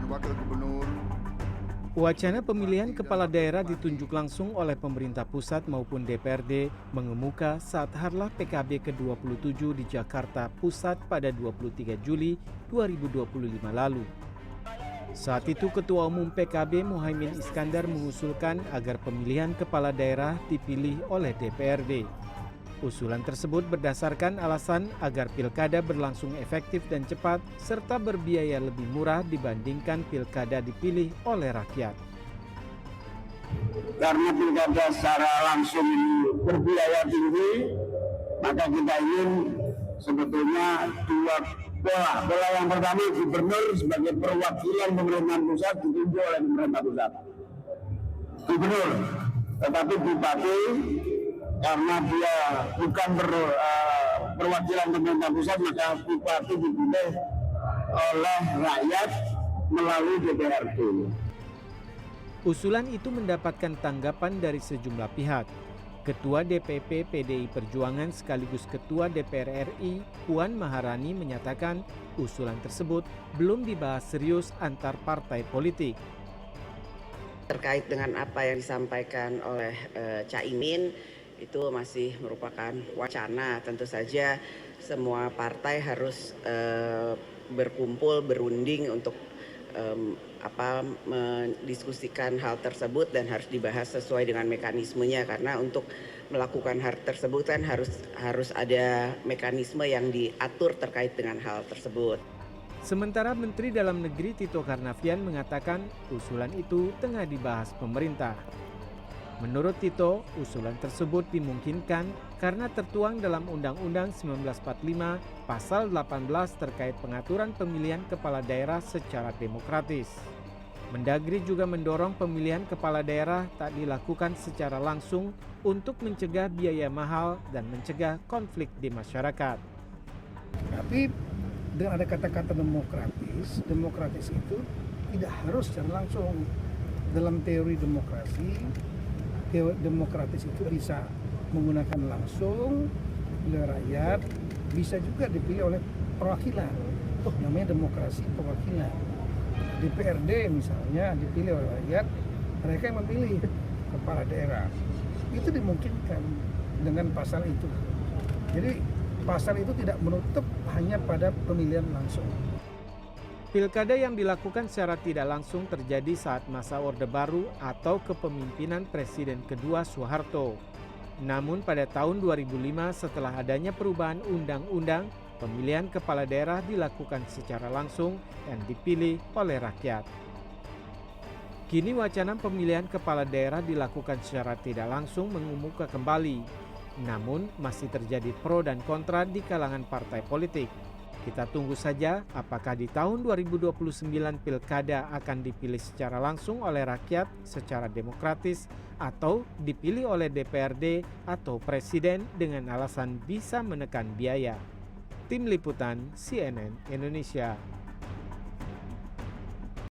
dan wakil gubernur. Wacana pemilihan kepala daerah ditunjuk langsung oleh pemerintah pusat maupun DPRD mengemuka saat Harlah PKB ke-27 di Jakarta Pusat pada 23 Juli 2025 lalu. Saat itu Ketua Umum PKB Muhaimin Iskandar mengusulkan agar pemilihan kepala daerah dipilih oleh DPRD. Usulan tersebut berdasarkan alasan agar pilkada berlangsung efektif dan cepat serta berbiaya lebih murah dibandingkan pilkada dipilih oleh rakyat. Karena pilkada secara langsung berbiaya tinggi, maka kita ingin sebetulnya dua pola. Pola yang pertama, gubernur sebagai perwakilan pemerintahan pusat ditunjuk oleh pemerintah pusat. Gubernur, tetapi bupati karena dia bukan perwakilan pemerintah pusat, maka bupati dipilih oleh rakyat melalui DPRD. Usulan itu mendapatkan tanggapan dari sejumlah pihak. Ketua DPP PDI Perjuangan sekaligus Ketua DPR RI Puan Maharani menyatakan usulan tersebut belum dibahas serius antar partai politik. Terkait dengan apa yang disampaikan oleh Caimin, itu masih merupakan wacana. Tentu saja semua partai harus berkumpul, berunding untuk mendiskusikan hal tersebut dan harus dibahas sesuai dengan mekanismenya, karena untuk melakukan hal tersebut kan harus ada mekanisme yang diatur terkait dengan hal tersebut. Sementara Menteri Dalam Negeri Tito Karnavian mengatakan usulan itu tengah dibahas pemerintah. Menurut Tito, usulan tersebut dimungkinkan karena tertuang dalam Undang-Undang 1945 Pasal 18 terkait pengaturan pemilihan kepala daerah secara demokratis. Mendagri juga mendorong pemilihan kepala daerah tak dilakukan secara langsung untuk mencegah biaya mahal dan mencegah konflik di masyarakat. Tapi dengan ada kata-kata demokratis itu tidak harus secara langsung. Dalam teori demokratis itu bisa menggunakan langsung oleh rakyat, bisa juga dipilih oleh perwakilan. Namanya demokrasi perwakilan. DPRD misalnya dipilih oleh rakyat, mereka yang memilih kepala daerah. Itu dimungkinkan dengan pasal itu. Jadi pasal itu tidak menutup hanya pada pemilihan langsung. Pilkada yang dilakukan secara tidak langsung terjadi saat masa Orde Baru atau kepemimpinan Presiden kedua Soeharto. Namun pada tahun 2005 setelah adanya perubahan undang-undang, pemilihan kepala daerah dilakukan secara langsung dan dipilih oleh rakyat. Kini wacana pemilihan kepala daerah dilakukan secara tidak langsung mengemuka kembali. Namun masih terjadi pro dan kontra di kalangan partai politik. Kita tunggu saja apakah di tahun 2029 pilkada akan dipilih secara langsung oleh rakyat secara demokratis atau dipilih oleh DPRD atau presiden dengan alasan bisa menekan biaya. Tim Liputan CNN Indonesia.